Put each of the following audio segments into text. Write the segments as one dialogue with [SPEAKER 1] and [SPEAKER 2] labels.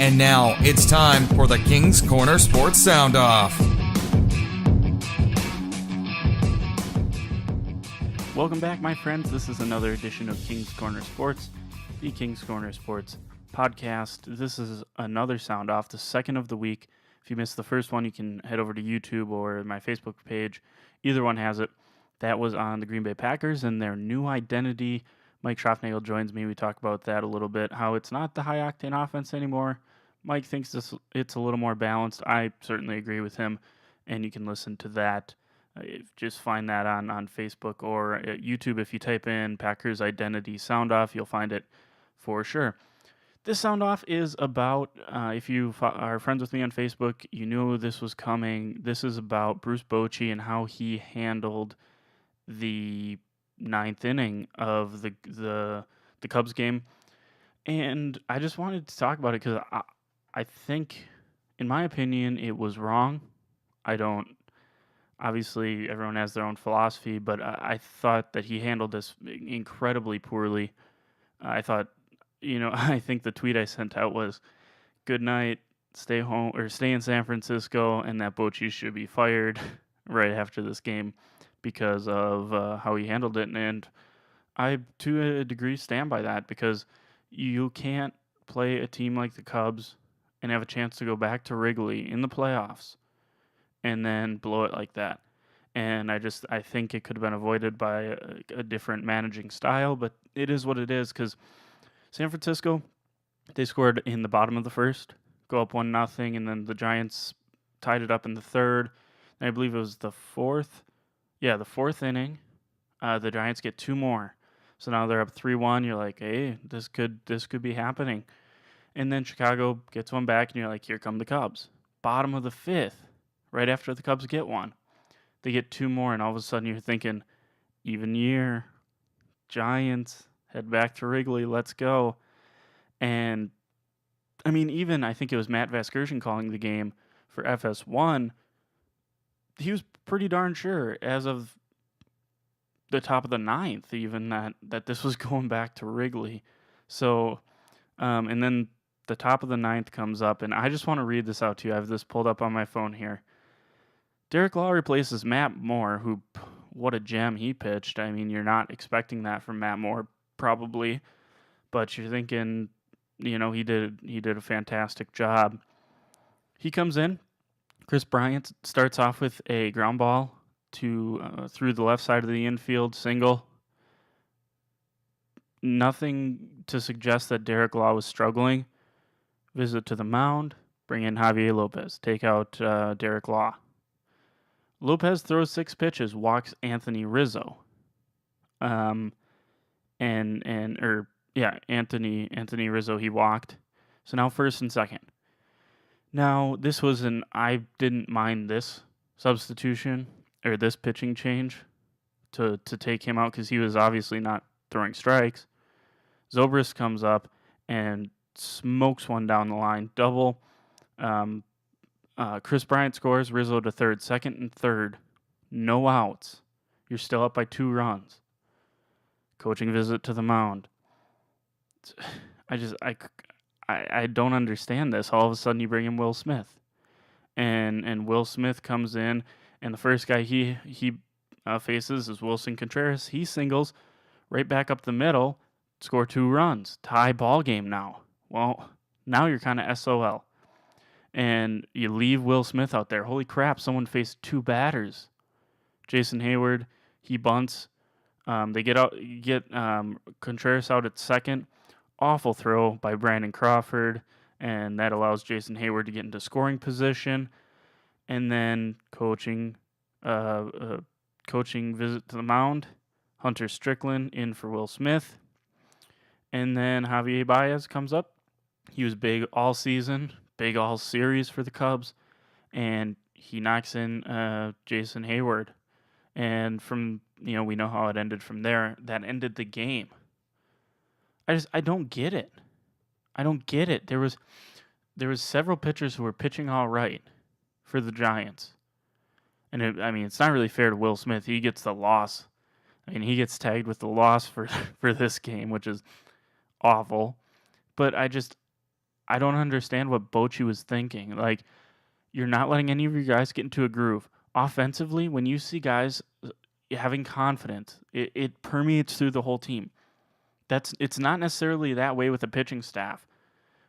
[SPEAKER 1] And now it's time for the King's Corner Sports Sound Off.
[SPEAKER 2] Welcome back, my friends. This is another edition of King's Corner Sports, the King's Corner Sports podcast. This is another Sound Off, the second of the week. If you missed the first one, you can head over to YouTube or my Facebook page. Either one has it. That was on the Green Bay Packers and their new identity. Mike Schroffnagel joins me. We talk about that a little bit, how it's not the high-octane offense anymore. Mike thinks it's a little more balanced. I certainly agree with him, and you can listen to that. Just find that on Facebook or YouTube. If you type in Packers Identity Sound Off, you'll find it for sure. This Sound Off is about, if you are friends with me on Facebook, you knew this was coming. This is about Bruce Bochy and how he handled the ninth inning of the Cubs game. And I just wanted to talk about it because I think, in my opinion, it was wrong. Obviously, everyone has their own philosophy, but I thought that he handled this incredibly poorly. I think the tweet I sent out was, good night, stay home, or stay in San Francisco, and that Bochy should be fired right after this game because of how he handled it. And I, to a degree, stand by that because you can't play a team like the Cubs and have a chance to go back to Wrigley in the playoffs and then blow it like that. And I think it could have been avoided by a different managing style, but it is what it is because San Francisco, they scored in the bottom of the first, go up 1-0, and then the Giants tied it up in the third. And I believe it was the fourth inning. The Giants get two more. So now they're up 3-1. You're like, hey, this could be happening. And then Chicago gets one back, and you're like, here come the Cubs. Bottom of the fifth, right after the Cubs get one. They get two more, and all of a sudden you're thinking, even year, Giants, head back to Wrigley, let's go. And, I think it was Matt Vasgersian calling the game for FS1. He was pretty darn sure, as of the top of the ninth, even, that this was going back to Wrigley. So, and then the top of the ninth comes up, and I just want to read this out to you. I have this pulled up on my phone here. Derek Law replaces Matt Moore, who, what a gem he pitched. You're not expecting that from Matt Moore, probably, but you're thinking, he did a fantastic job. He comes in. Chris Bryant starts off with a ground ball through the left side of the infield, single. Nothing to suggest that Derek Law was struggling. Visit to the mound, bring in Javier Lopez, take out Derek Law. Lopez throws 6 pitches, walks Anthony Rizzo. Anthony Rizzo he walked. So now first and second. Now this was I didn't mind this substitution or this pitching change to take him out because he was obviously not throwing strikes. Zobrist comes up and smokes one down the line, double. Chris Bryant scores, Rizzo to third, second and third, no outs. You're still up by 2 runs. Coaching visit to the mound. I don't understand this. All of a sudden you bring in Will Smith. And Will Smith comes in, and the first guy he faces is Wilson Contreras. He singles right back up the middle, score 2 runs, tie ball game now. Well, now you're kind of SOL. And you leave Will Smith out there. Holy crap, someone faced 2 batters. Jason Hayward, he bunts. They get Contreras out at second. Awful throw by Brandon Crawford, and that allows Jason Hayward to get into scoring position. And then coaching visit to the mound. Hunter Strickland in for Will Smith. And then Javier Baez comes up. He was big all season, big all series for the Cubs, and he knocks in Jason Hayward. And from, we know how it ended from there. That ended the game. I don't get it. I don't get it. There was several pitchers who were pitching all right for the Giants. And it's not really fair to Will Smith. He gets the loss. He gets tagged with the loss for this game, which is awful. But I don't understand what Bochy was thinking. Like, you're not letting any of your guys get into a groove. Offensively, when you see guys having confidence, it permeates through the whole team. It's not necessarily that way with the pitching staff.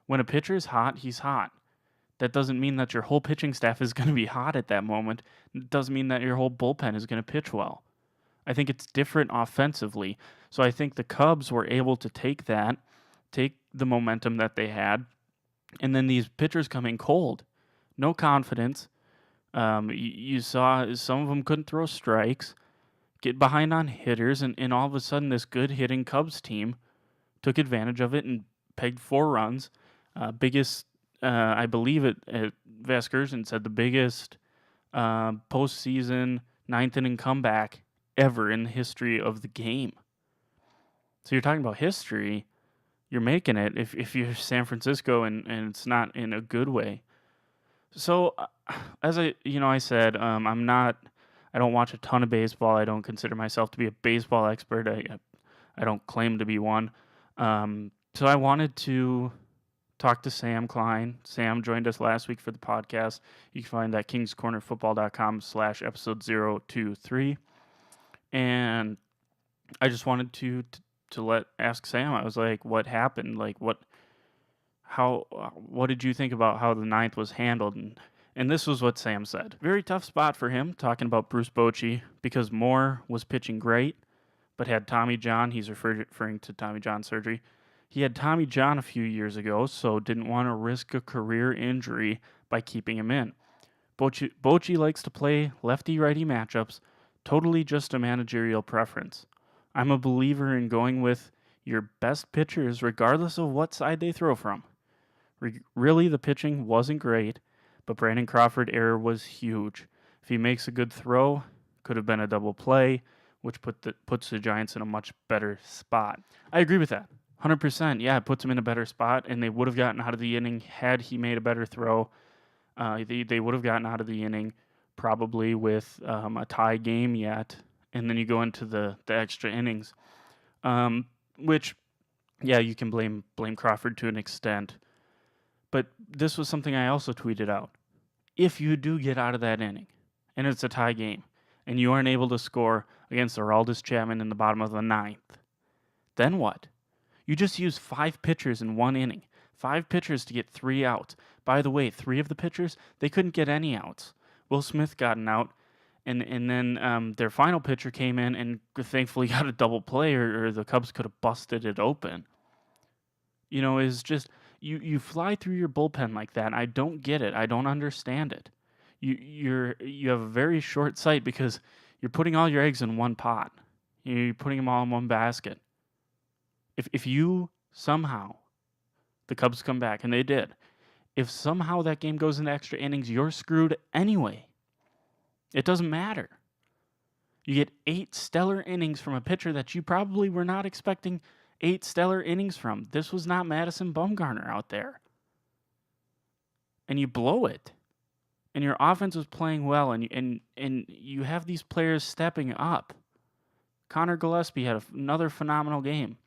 [SPEAKER 2] When a pitcher is hot, he's hot. That doesn't mean that your whole pitching staff is going to be hot at that moment. It doesn't mean that your whole bullpen is going to pitch well. I think it's different offensively. So I think the Cubs were able to take the momentum that they had, and then these pitchers come in cold, no confidence. You saw some of them couldn't throw strikes, get behind on hitters, and all of a sudden this good hitting Cubs team took advantage of it and pegged 4 runs. Biggest, I believe Vasgersian said the biggest postseason 9th inning comeback ever in the history of the game. So you're talking about history. You're making it if you're San Francisco and it's not in a good way. So as I said, I don't watch a ton of baseball. I don't consider myself to be a baseball expert. I don't claim to be one. So I wanted to talk to Sam Klein. Sam joined us last week for the podcast. You can find that at kingscornerfootball.com/episode 023. And I just wanted to ask Sam. I was like, what happened? Like, what did you think about how the 9th was handled? And this was what Sam said. Very tough spot for him, talking about Bruce Bochy, because Moore was pitching great, but had Tommy John. He's referring to Tommy John surgery. He had Tommy John a few years ago, so didn't want to risk a career injury by keeping him in. Bochy likes to play lefty-righty matchups, totally just a managerial preference. I'm a believer in going with your best pitchers regardless of what side they throw from. Really, the pitching wasn't great, but Brandon Crawford error was huge. If he makes a good throw, could have been a double play, which puts the Giants in a much better spot. I agree with that. 100%. Yeah, it puts him in a better spot, and they would have gotten out of the inning had he made a better throw. They would have gotten out of the inning probably with a tie game yet, and then you go into the extra innings, which, yeah, you can blame Crawford to an extent. But this was something I also tweeted out. If you do get out of that inning, and it's a tie game, and you aren't able to score against Aroldis Chapman in the bottom of the 9th, then what? You just used 5 pitchers in 1 inning. 5 pitchers to get 3 outs. By the way, 3 of the pitchers, they couldn't get any outs. Will Smith got an out, and then their final pitcher came in and thankfully got a double play, or the Cubs could have busted it open. It's just you fly through your bullpen like that. I don't get it. I don't understand it. You have a very short sight because you're putting all your eggs in one pot. You're putting them all in one basket. If you somehow, the Cubs come back, and they did, if somehow that game goes into extra innings, you're screwed anyway. It doesn't matter. You get 8 stellar innings from a pitcher that you probably were not expecting 8 stellar innings from. This was not Madison Bumgarner out there. And you blow it. And your offense was playing well, and you have these players stepping up. Connor Gillespie had another phenomenal game.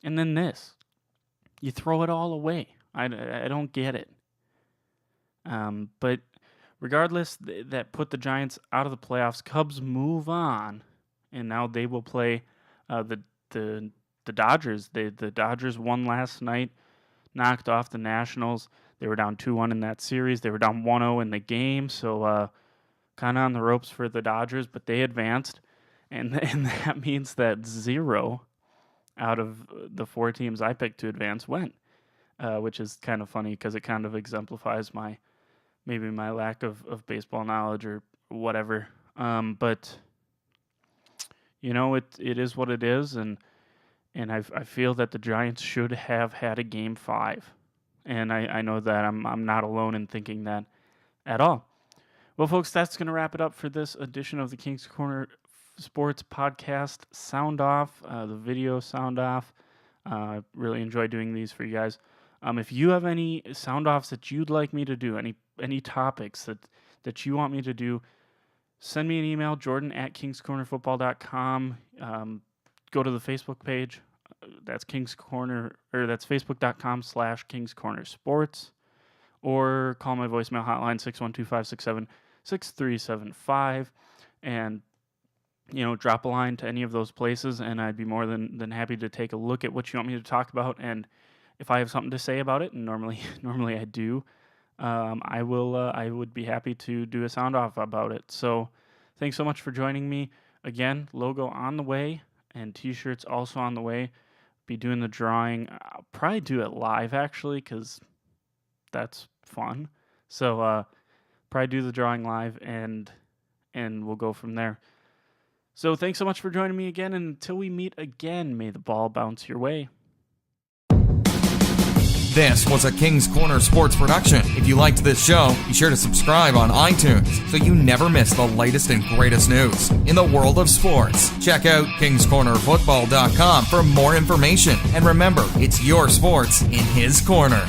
[SPEAKER 2] And then this. You throw it all away. I don't get it. But regardless, that put the Giants out of the playoffs. Cubs move on, and now they will play the Dodgers. The Dodgers won last night, knocked off the Nationals. They were down 2-1 in that series. They were down 1-0 in the game, so kind of on the ropes for the Dodgers, but they advanced, and that means that 0 out of the 4 teams I picked to advance went, which is kind of funny because it kind of exemplifies my lack of baseball knowledge or whatever. But it is what it is, and I feel that the Giants should have had a Game 5, and I know that I'm not alone in thinking that at all. Well, folks, that's going to wrap it up for this edition of the King's Corner Sports Podcast Sound Off, the video Sound Off. Really enjoy doing these for you guys. If you have any sound offs that you'd like me to do, any topics that you want me to do, send me an email, jordan@kingscornerfootball.com. Go to the Facebook page, That's King's Corner, or that's facebook.com/King's Corner Sports, or call my voicemail hotline 612-567-6375, and drop a line to any of those places, and I'd be more than happy to take a look at what you want me to talk about. And if I have something to say about it, and normally I do, I would be happy to do a sound off about it. So thanks so much for joining me. Again, logo on the way and t-shirts also on the way. Be doing the drawing. I'll probably do it live, actually, because that's fun. So probably do the drawing live, and we'll go from there. So thanks so much for joining me again, and until we meet again, may the ball bounce your way.
[SPEAKER 1] This was a King's Corner Sports production. If you liked this show, be sure to subscribe on iTunes so you never miss the latest and greatest news in the world of sports. Check out kingscornerfootball.com for more information. And remember, it's your sports in his corner.